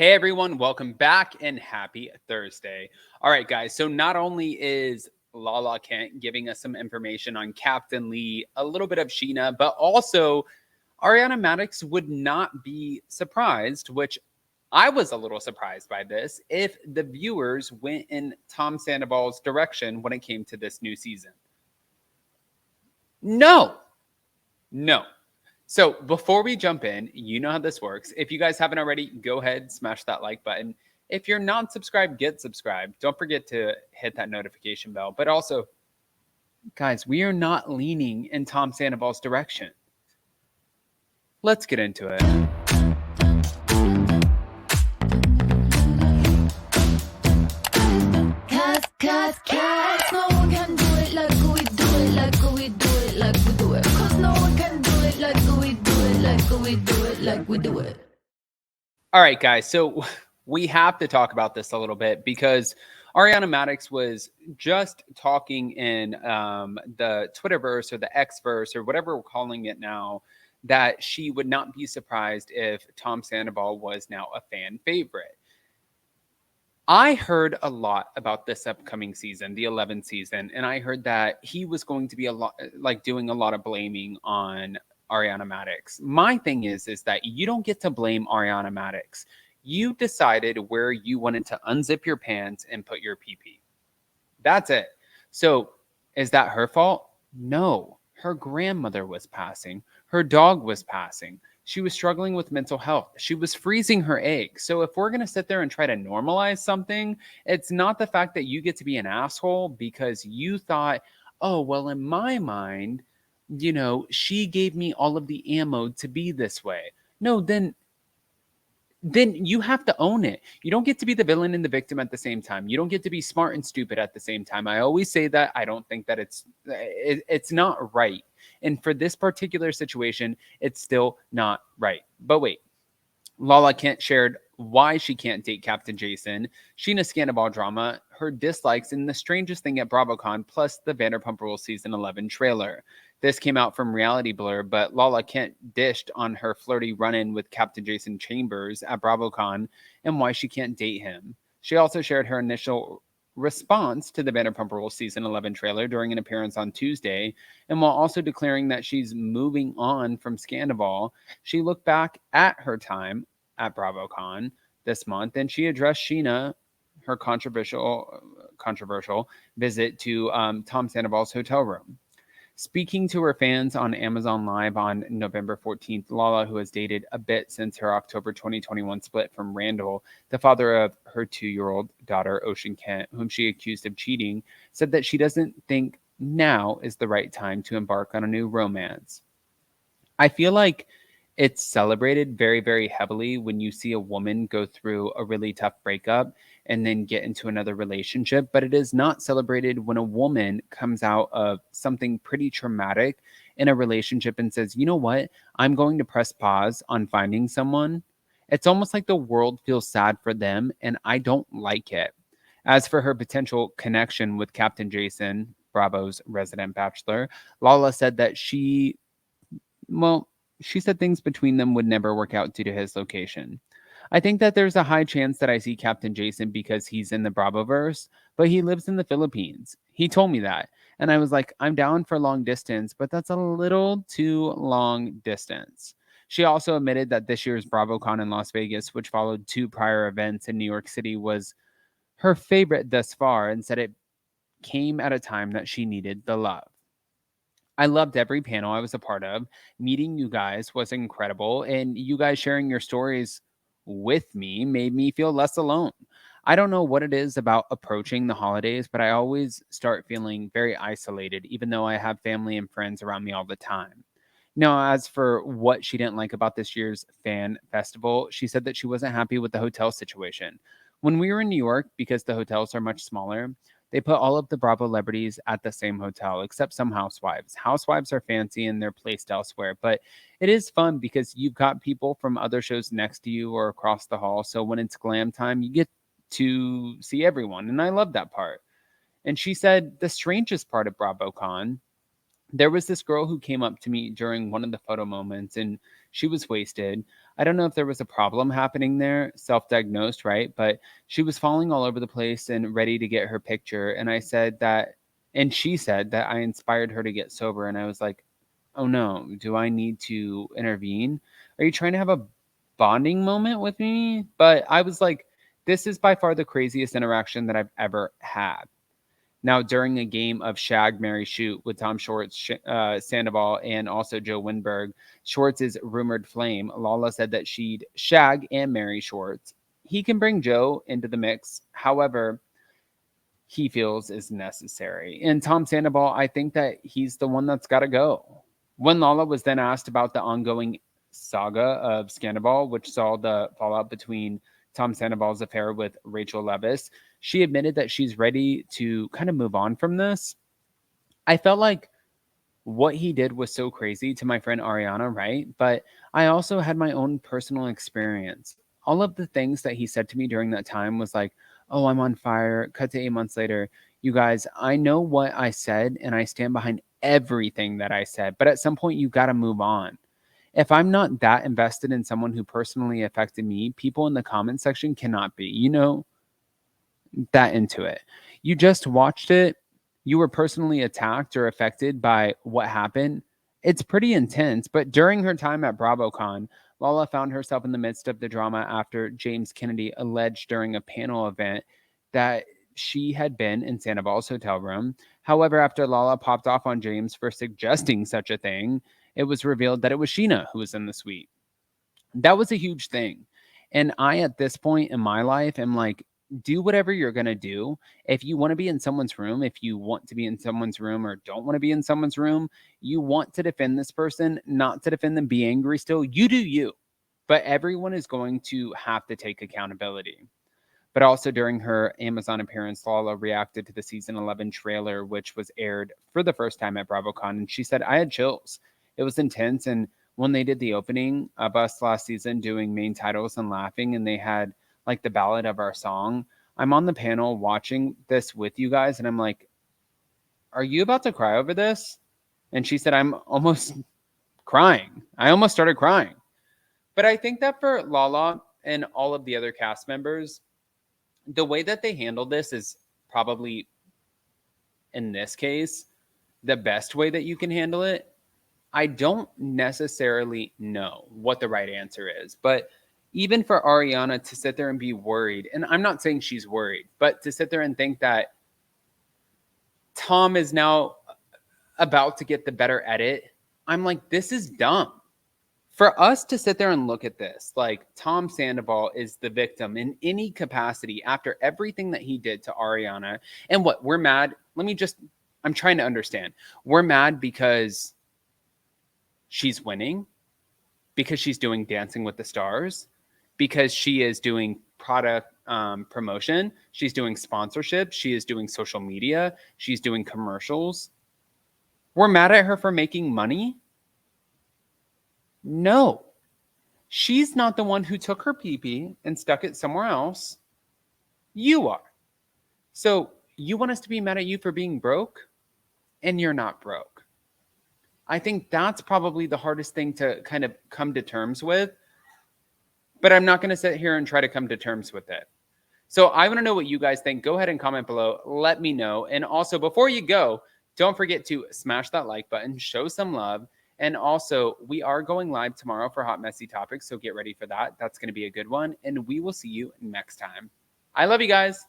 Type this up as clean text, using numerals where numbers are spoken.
Hey everyone, welcome back and happy Thursday. All right, guys. So not only is Lala Kent giving us some information on Captain Lee, a little bit of Sheena, but also Ariana Madix would not be surprised, which I was a little surprised by this, if the viewers went in Tom Sandoval's direction when it came to this new season. No, no. So before we jump in, you know how this works. If you guys haven't already, go ahead, smash that like button. If you're not subscribed, get subscribed. Don't forget to hit that notification bell. But also, guys, we are not leaning in Tom Sandoval's direction. Let's get into it. Cause no one can do it like we do it, like we do it, like we do it. Cause no one can do it like we do it, like we do it, like we do it. All right, guys. So we have to talk about this a little bit because Ariana Madix was just talking in the Twitterverse or the Xverse or whatever we're calling it now, that she would not be surprised if Tom Sandoval was now a fan favorite. I heard a lot about this upcoming season, the 11th season, and I heard that he was going to be a lot like doing a lot of blaming on Ariana Madix. My thing is that you don't get to blame Ariana Madix. You decided where you wanted to unzip your pants and put your pee. That's it. So, is that her fault? No. Her grandmother was passing. Her dog was passing. She was struggling with mental health. She was freezing her eggs. So, if we're going to sit there and try to normalize something, it's not the fact that you get to be an asshole because you thought, oh, well, in my mind, she gave me all of the ammo to be this way. No, then you have to own it. You don't get to be the villain and the victim at the same time. You don't get to be smart and stupid at the same time. I always say that. I don't think that it's not right. And for this particular situation, it's still not right. But wait, Lala Kent shared why she can't date Captain Jason, Sheena's Scandal drama, her dislikes, and the strangest thing at BravoCon, plus the Vanderpump Rules season 11 trailer. This came out from Reality Blur, but Lala Kent dished on her flirty run-in with Captain Jason Chambers at BravoCon and why she can't date him. She also shared her initial response to the Vanderpump Rules season 11 trailer during an appearance on Tuesday, and while also declaring that she's moving on from Scandoval, she looked back at her time at BravoCon this month, and she addressed Sheena, her controversial visit to Tom Sandoval's hotel room. Speaking to her fans on Amazon Live on November 14th, Lala, who has dated a bit since her October 2021 split from Randall, the father of her 2-year-old daughter, Ocean Kent, whom she accused of cheating, said that she doesn't think now is the right time to embark on a new romance. I feel like it's celebrated very, very heavily when you see a woman go through a really tough breakup and then get into another relationship, but it is not celebrated when a woman comes out of something pretty traumatic in a relationship and says, you know what, I'm going to press pause on finding someone. It's almost like the world feels sad for them, and I don't like it. As for her potential connection with Captain Jason, Bravo's resident bachelor, Lala said that well, she said things between them would never work out due to his location. I think that there's a high chance that I see Captain Jason because he's in the Bravoverse, but he lives in the Philippines. He told me that. And I was like, I'm down for long distance, but that's a little too long distance. She also admitted that this year's BravoCon in Las Vegas, which followed 2 prior events in New York City, was her favorite thus far and said it came at a time that she needed the love. I loved every panel I was a part of. Meeting you guys was incredible, and you guys sharing your stories with me made me feel less alone. I don't know what it is about approaching the holidays, but I always start feeling very isolated, even though I have family and friends around me all the time. Now, as for what she didn't like about this year's fan festival, she said that she wasn't happy with the hotel situation. When we were in New York, because the hotels are much smaller, they put all of the Bravo celebrities at the same hotel, except some housewives. Housewives are fancy and they're placed elsewhere, but it is fun because you've got people from other shows next to you or across the hall. So when it's glam time, you get to see everyone. And I love that part. And she said the strangest part of BravoCon, there was this girl who came up to me during one of the photo moments and she was wasted. I don't know if there was a problem happening there, self-diagnosed, right? But she was falling all over the place and ready to get her picture. And I said that, and she said that I inspired her to get sober. And I was like, oh no, do I need to intervene? Are you trying to have a bonding moment with me? But I was like, this is by far the craziest interaction that I've ever had. Now, during a game of Shag, Marry, Shoot with Tom Schwartz, Sandoval, and also Joe Winberg, Schwartz's rumored flame, Lala said that she'd shag and marry Schwartz. He can bring Joe into the mix, however, he feels is necessary. And Tom Sandoval, I think that he's the one that's got to go. When Lala was then asked about the ongoing saga of Scandoval, which saw the fallout between Tom Sandoval's affair with Rachel Leviss, she admitted that she's ready to kind of move on from this. I felt like what he did was so crazy to my friend Ariana, right? But I also had my own personal experience. All of the things that he said to me during that time was like, oh, I'm on fire. Cut to 8 months later. You guys, I know what I said and I stand behind everything that I said, but at some point you got to move on. If I'm not that invested in someone who personally affected me, people in the comment section cannot be. That into it. You just watched it. You were personally attacked or affected by what happened. It's pretty intense, but during her time at BravoCon, Lala found herself in the midst of the drama after James Kennedy alleged during a panel event that she had been in Sandoval's hotel room. However, after Lala popped off on James for suggesting such a thing, it was revealed that it was Sheena who was in the suite. That was a huge thing. And I, at this point in my life, am like, do whatever you're going to do. If you want to be in someone's room, if you want to be in someone's room or don't want to be in someone's room, you want to defend this person, not to defend them, be angry still. You do you. But everyone is going to have to take accountability. But also during her Amazon appearance, Lala reacted to the season 11 trailer, which was aired for the first time at BravoCon. And she said, I had chills. It was intense. And when they did the opening of us last season doing main titles and laughing, and they had like the ballad of our song, I'm on the panel watching this with you guys. And I'm like, are you about to cry over this? And she said, I'm almost crying. I almost started crying. But I think that for Lala and all of the other cast members, the way that they handled this is probably, in this case, the best way that you can handle it. I don't necessarily know what the right answer is, but even for Ariana to sit there and be worried, and I'm not saying she's worried, but to sit there and think that Tom is now about to get the better edit, I'm like, this is dumb. For us to sit there and look at this, like Tom Sandoval is the victim in any capacity after everything that he did to Ariana. And what, we're mad? I'm trying to understand. We're mad because she's winning, because she's doing Dancing with the Stars, because she is doing product promotion, she's doing sponsorship, she is doing social media, she's doing commercials. We're mad at her for making money? No. She's not the one who took her pee-pee and stuck it somewhere else. You are. So you want us to be mad at you for being broke? And you're not broke. I think that's probably the hardest thing to kind of come to terms with. But I'm not going to sit here and try to come to terms with it. So I want to know what you guys think. Go ahead and comment below. Let me know. And also, before you go, don't forget to smash that like button, show some love. And also, we are going live tomorrow for Hot Messy Topics, so get ready for that. That's going to be a good one. And we will see you next time. I love you guys.